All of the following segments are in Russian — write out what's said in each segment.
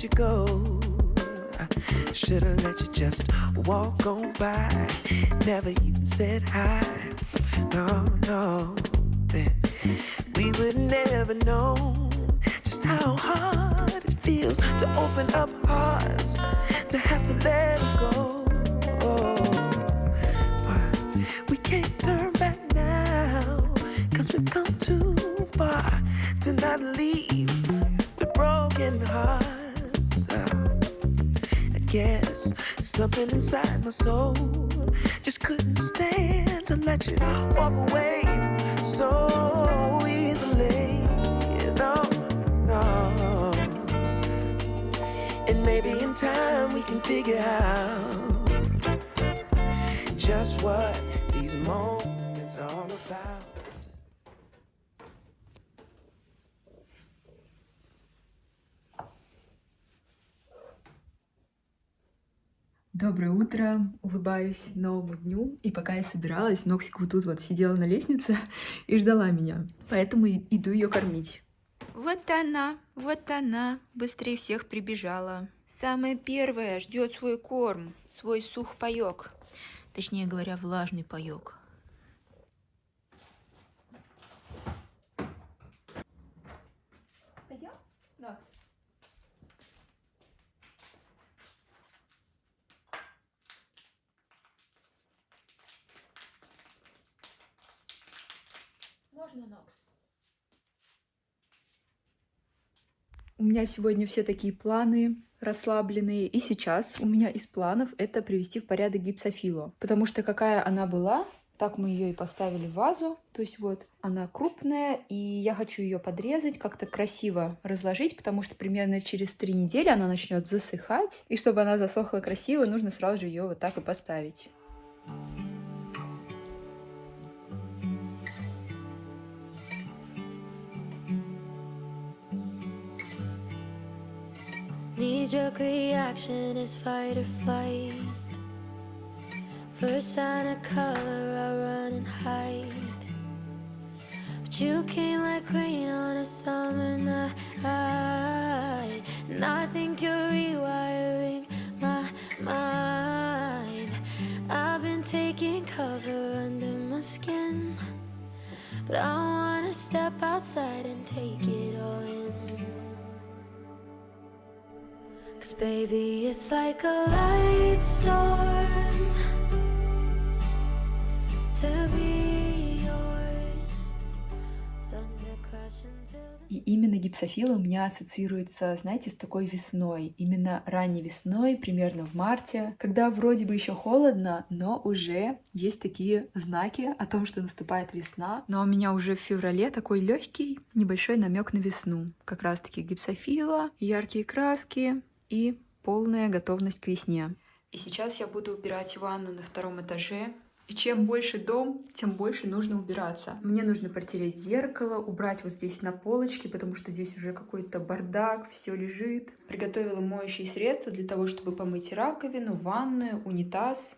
you go. I should've let you just walk on by. Never even said hi. No, no. Then we would never know just how hard it feels to open up hearts, to have to let them go. But we can't turn back now, 'cause we've come too far to not leave with broken hearts. I guess something inside my soul just couldn't stand to let you walk away so easily. No, no. And maybe in time we can figure out just what these moments are all about. Доброе утро, улыбаюсь новому дню. И пока я собиралась, Ноксик вот тут вот сидела на лестнице и ждала меня. Поэтому иду ее кормить. Вот она, быстрее всех прибежала. Самая первая ждет свой корм, свой сухпайок. Точнее говоря, влажный паёк. Пойдем, Нокс? Можно, Нокс? У меня сегодня все такие планы расслабленные. И сейчас у меня из планов это привести в порядок гипсофилу. Потому что какая она была, так мы ее и поставили в вазу. То есть вот она крупная, и я хочу ее подрезать, как-то красиво разложить, потому что примерно через 3 недели она начнет засыхать. И чтобы она засохла красиво, нужно сразу же ее вот так и поставить. Knee-jerk reaction is fight or flight. First sign of color, I run and hide. But you came like rain on a summer night, and I think you're rewiring my mind. I've been taking cover under my skin, but I wanna step outside and take it all in. 'Cause baby, it's like a light storm to be yours. Thunder crashing till the... И именно гипсофила у меня ассоциируется, знаете, с такой весной. Именно ранней весной, примерно в марте, когда вроде бы еще холодно, но уже есть такие знаки о том, что наступает весна. Но у меня уже в феврале такой легкий, небольшой намек на весну. Как раз-таки гипсофила, яркие краски и полная готовность к весне. И сейчас я буду убирать ванну на 2-м этаже. И чем больше дом, тем больше нужно убираться. Мне нужно протереть зеркало, убрать вот здесь на полочке, потому что здесь уже какой-то бардак, все лежит. Приготовила моющие средства для того, чтобы помыть раковину, ванную, унитаз.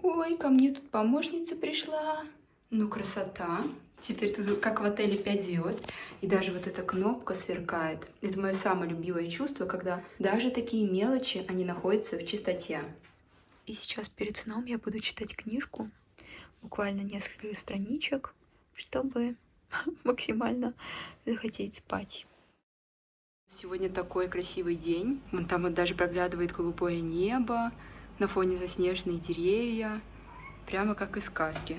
Ой, ко мне тут помощница пришла. Ну, красота. Теперь тут как в отеле 5 звезд. И даже вот эта кнопка сверкает. Это мое самое любимое чувство, когда даже такие мелочи, они находятся в чистоте. И сейчас перед сном я буду читать книжку. Буквально несколько страничек, чтобы максимально захотеть спать. Сегодня такой красивый день. Вон там вот даже проглядывает голубое небо. На фоне заснеженные деревья. Прямо как из сказки.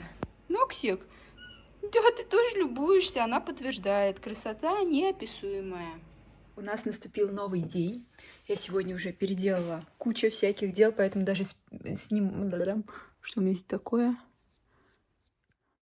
Ноксик, да, ты тоже любуешься, она подтверждает. Красота неописуемая. У нас наступил новый день. Я сегодня уже переделала кучу всяких дел, поэтому даже с ним... Что у меня здесь такое?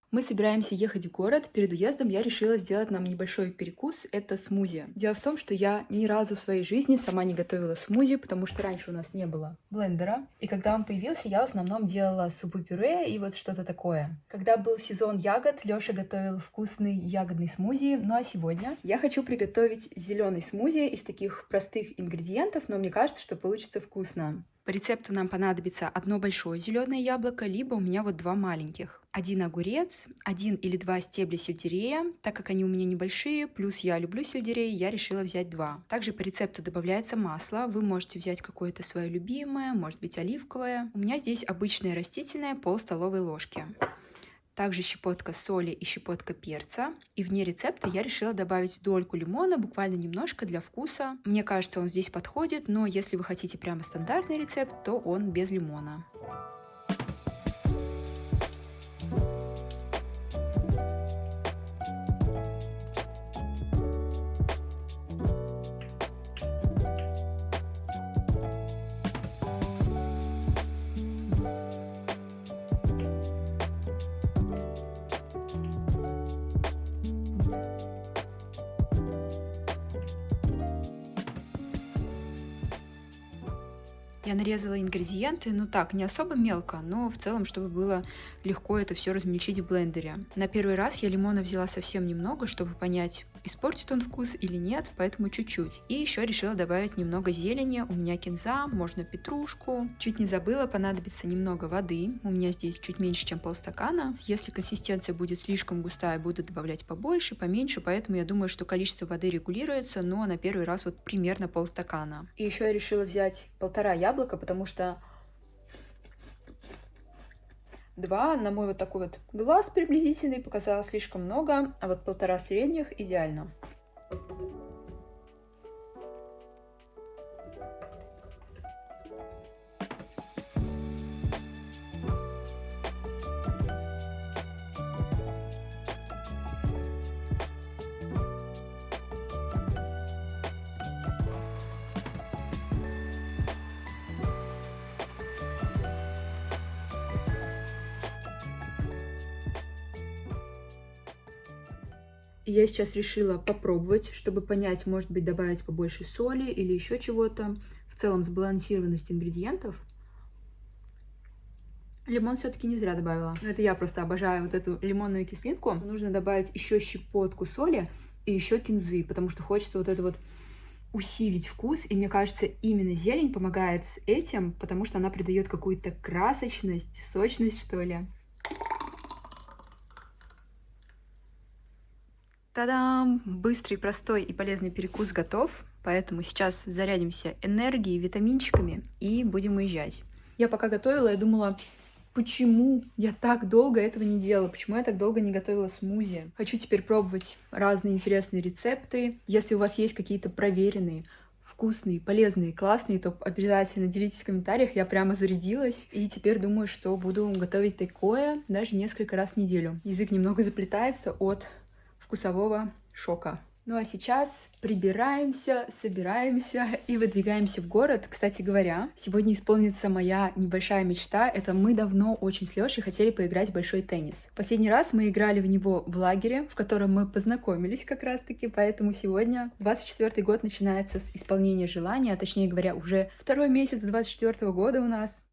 Мы собираемся ехать в город. Перед уездом я решила сделать нам небольшой перекус. Это смузи. Дело в том, что я ни разу в своей жизни сама не готовила смузи, потому что раньше у нас не было блендера. И когда он появился, я в основном делала супы-пюре и вот что-то такое. Когда был сезон ягод, Лёша готовил вкусный ягодный смузи. Ну а сегодня я хочу приготовить зеленый смузи из таких простых ингредиентов, но мне кажется, что получится вкусно. По рецепту нам понадобится одно большое зеленое яблоко, либо у меня вот 2 маленьких. 1 огурец, 1 или 2 стебля сельдерея. Так как они у меня небольшие, плюс я люблю сельдерей, я решила взять 2. Также по рецепту добавляется масло. Вы можете взять какое-то свое любимое, может быть оливковое. У меня здесь обычное растительное, пол столовой ложки. Также щепотка соли и щепотка перца. И вне рецепта я решила добавить дольку лимона, буквально немножко для вкуса. Мне кажется, он здесь подходит, но если вы хотите прямо стандартный рецепт, то он без лимона. Я нарезала ингредиенты, ну так, не особо мелко, но в целом, чтобы было легко это все размельчить в блендере. На первый раз я лимона взяла совсем немного, чтобы понять, испортит он вкус или нет, поэтому чуть-чуть. И еще решила добавить немного зелени, у меня кинза, можно петрушку. Чуть не забыла, понадобится немного воды, у меня здесь чуть меньше, чем полстакана. Если консистенция будет слишком густая, буду добавлять побольше, поменьше, поэтому я думаю, что количество воды регулируется, но на первый раз вот примерно полстакана. И еще я решила взять 1,5 яблока, потому что 2 на мой вот такой вот глаз приблизительный показалось слишком много, а вот 1,5 средних идеально. И я сейчас решила попробовать, чтобы понять, может быть, добавить побольше соли или еще чего-то. В целом, сбалансированность ингредиентов. Лимон все-таки не зря добавила. Но это я просто обожаю вот эту лимонную кислинку. Нужно добавить еще щепотку соли и еще кинзы, потому что хочется вот это вот усилить вкус. И мне кажется, именно зелень помогает с этим, потому что она придает какую-то красочность, сочность, что ли. Та-дам! Быстрый, простой и полезный перекус готов, поэтому сейчас зарядимся энергией, витаминчиками и будем уезжать. Я пока готовила, я думала, почему я так долго этого не делала, почему я так долго не готовила смузи. Хочу теперь пробовать разные интересные рецепты. Если у вас есть какие-то проверенные, вкусные, полезные, классные, то обязательно делитесь в комментариях. Я прямо зарядилась и теперь думаю, что буду готовить такое даже несколько раз в неделю. Язык немного заплетается от вкусового шока. Ну а сейчас прибираемся, собираемся и выдвигаемся в город. Кстати говоря, сегодня исполнится моя небольшая мечта. Это мы давно очень с Лёшей хотели поиграть в большой теннис. Последний раз мы играли в него в лагере, в котором мы познакомились как раз-таки, поэтому сегодня 24-й год начинается с исполнения желания, а точнее говоря, уже 2-й месяц 24-го года у нас.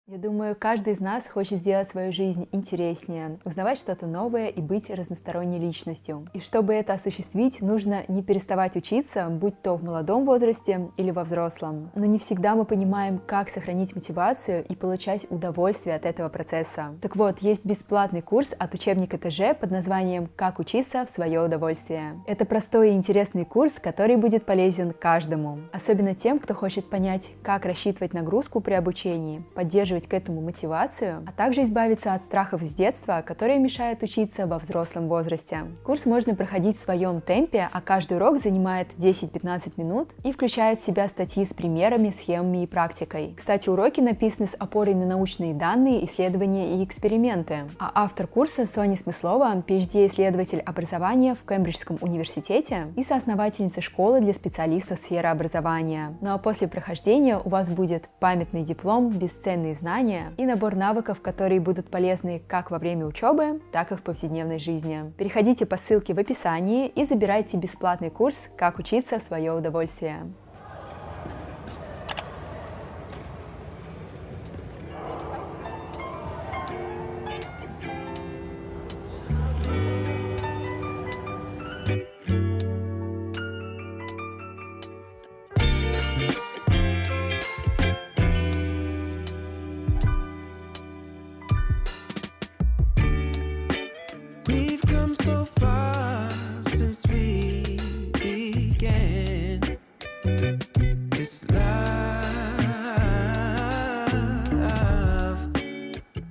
Я думаю, каждый из нас хочет сделать свою жизнь интереснее, узнавать что-то новое и быть разносторонней личностью. И чтобы это осуществить, нужно не переставать учиться, будь то в молодом возрасте или во взрослом. Но не всегда мы понимаем, как сохранить мотивацию и получать удовольствие от этого процесса. Так вот, есть бесплатный курс от учебника ТЖ под названием «Как учиться в свое удовольствие». Это простой и интересный курс, который будет полезен каждому, особенно тем, кто хочет понять, как рассчитывать нагрузку при обучении, поддерживать к этому мотивацию, а также избавиться от страхов с детства, которые мешают учиться во взрослом возрасте. Курс можно проходить в своем темпе, а каждый урок занимает 10-15 минут и включает в себя статьи с примерами, схемами и практикой. Кстати, уроки написаны с опорой на научные данные, исследования и эксперименты. А автор курса Соня Смыслова, PhD-исследователь образования в Кембриджском университете и соосновательница школы для специалистов сферы образования. Ну а после прохождения у вас будет памятный диплом, бесценные знания знания и набор навыков, которые будут полезны как во время учебы, так и в повседневной жизни. Переходите по ссылке в описании и забирайте бесплатный курс «Как учиться в свое удовольствие». We've come so far since we began this love.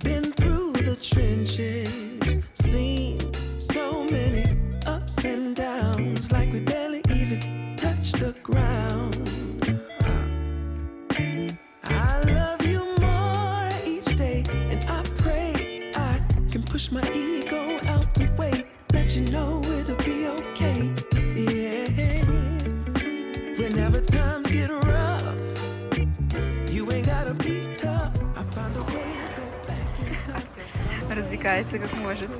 Been through the trenches, seen so many ups and downs, like we barely even touched the ground. I love you more each day, and I pray I can push my ego out the way, let you know it'll be okay. Yeah, whenever times get rough, you ain't gotta be tough. I find a way to go back in time. Развлекается как может.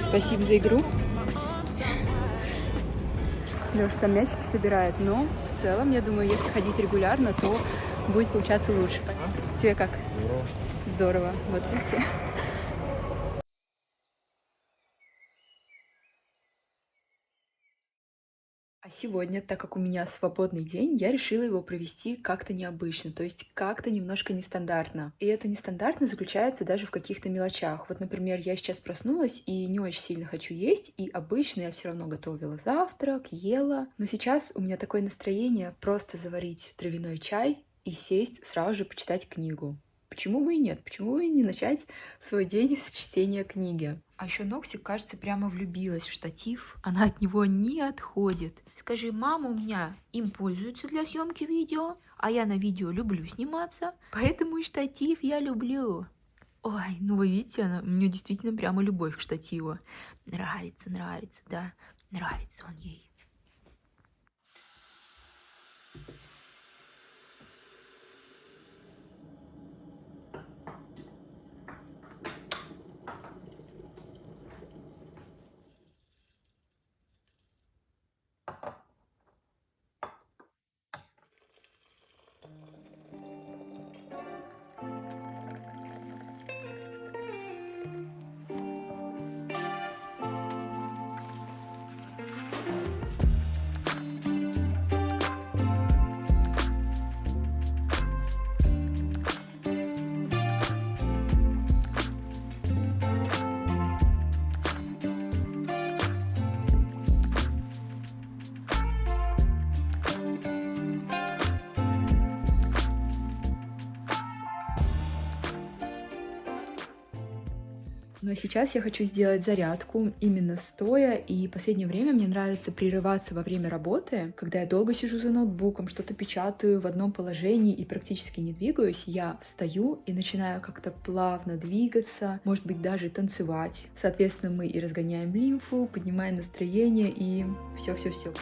Спасибо за игру. Лёша там мячики собирает, но в целом, я думаю, если ходить регулярно, то будет получаться лучше. Тебе как? Здорово. Вот видите. А сегодня, так как у меня свободный день, я решила его провести как-то необычно, то есть как-то немножко нестандартно. И это нестандартно заключается даже в каких-то мелочах. Вот, например, я сейчас проснулась и не очень сильно хочу есть, и обычно я все равно готовила завтрак, ела. Но сейчас у меня такое настроение просто заварить травяной чай и сесть сразу же почитать книгу. Почему бы и нет? Почему бы и не начать свой день с чтения книги? А еще Ноксик, кажется, прямо влюбилась в штатив. Она от него не отходит. Скажи, мама у меня им пользуется для съемки видео, а я на видео люблю сниматься, поэтому и штатив я люблю. Ой, ну вы видите, у нее действительно прямо любовь к штативу. Нравится, да, нравится он ей. Но сейчас я хочу сделать зарядку именно стоя, и в последнее время мне нравится прерываться во время работы. Когда я долго сижу за ноутбуком, что-то печатаю в одном положении и практически не двигаюсь, я встаю и начинаю как-то плавно двигаться, может быть, даже танцевать. Соответственно, мы и разгоняем лимфу, поднимаем настроение и все-все-все.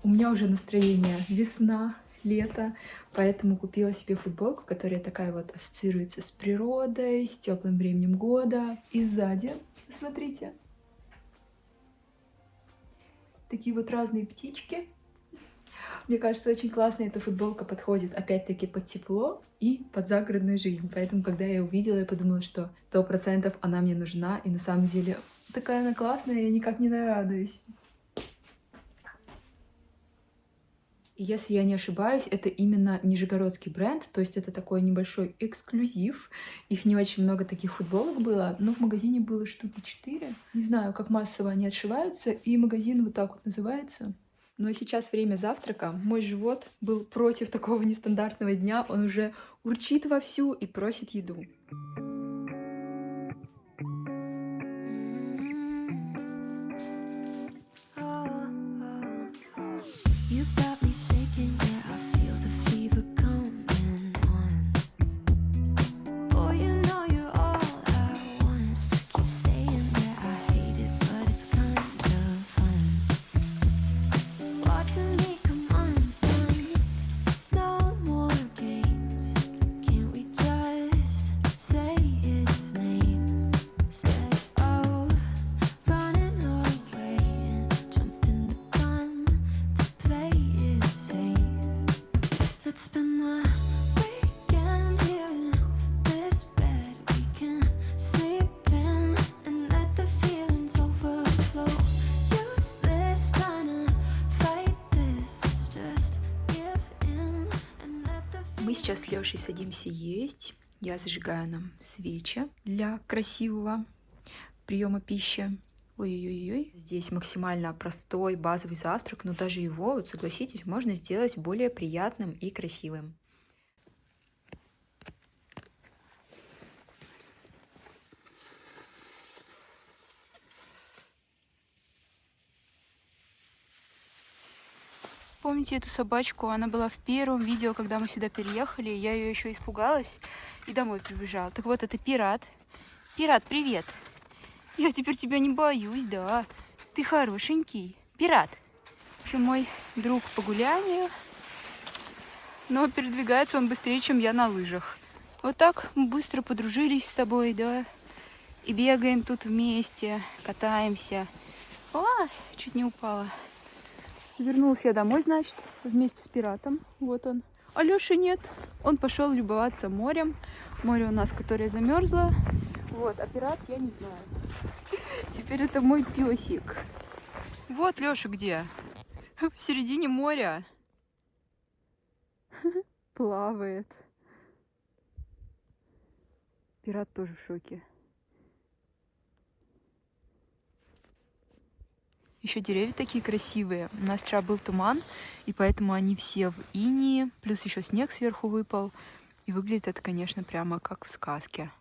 У меня уже настроение весна, лето, поэтому купила себе футболку, которая такая вот ассоциируется с природой, с теплым временем года. И сзади, посмотрите, такие вот разные птички. Мне кажется, очень классно эта футболка подходит опять-таки под тепло и под загородную жизнь. Поэтому, когда я ее увидела, я подумала, что 100% она мне нужна. И на самом деле такая она классная, я никак не нарадуюсь. И если я не ошибаюсь, это именно нижегородский бренд, то есть это такой небольшой эксклюзив. Их не очень много таких футболок было, но в магазине было штуки 4. Не знаю, как массово они отшиваются, и магазин вот так вот называется. Но сейчас время завтрака. Мой живот был против такого нестандартного дня, он уже урчит вовсю и просит еду. Let's spend the weekend here in this bed we can sleep in and let the feelings overflow. Useless trying to fight this. Let's just give in and let the Мы сейчас с Лешей садимся есть. Я зажигаю нам свечи для красивого приема пищи. Ой-ой-ой, здесь максимально простой базовый завтрак, но даже его, вот согласитесь, можно сделать более приятным и красивым. Помните эту собачку? Она была в первом видео, когда мы сюда переехали. Я ее еще испугалась и домой прибежала. Так вот, это Пират. Пират, привет! Я теперь тебя не боюсь, да. Ты хорошенький. Пират. В общем, мой друг по гулянию. Но передвигается он быстрее, чем я на лыжах. Вот так мы быстро подружились с тобой, да. И бегаем тут вместе, катаемся. Ой, чуть не упала. Вернулся я домой, значит, вместе с Пиратом. Вот он. А Лёши нет. Он пошел любоваться морем. Море у нас, которое замерзло. Вот, а Пират я не знаю. Теперь это мой песик. Вот Лёша где? В середине моря. Плавает. Пират тоже в шоке. Еще деревья такие красивые. У нас вчера был туман, и поэтому они все в инии. Плюс еще снег сверху выпал. И выглядит это, конечно, прямо как в сказке.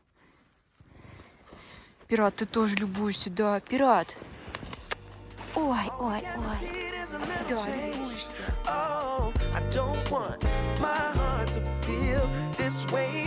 Пират, ты тоже любуешься, да? Пират! Ой, ой, ой. Да, любуешься. Oh, I don't want my heart to feel this way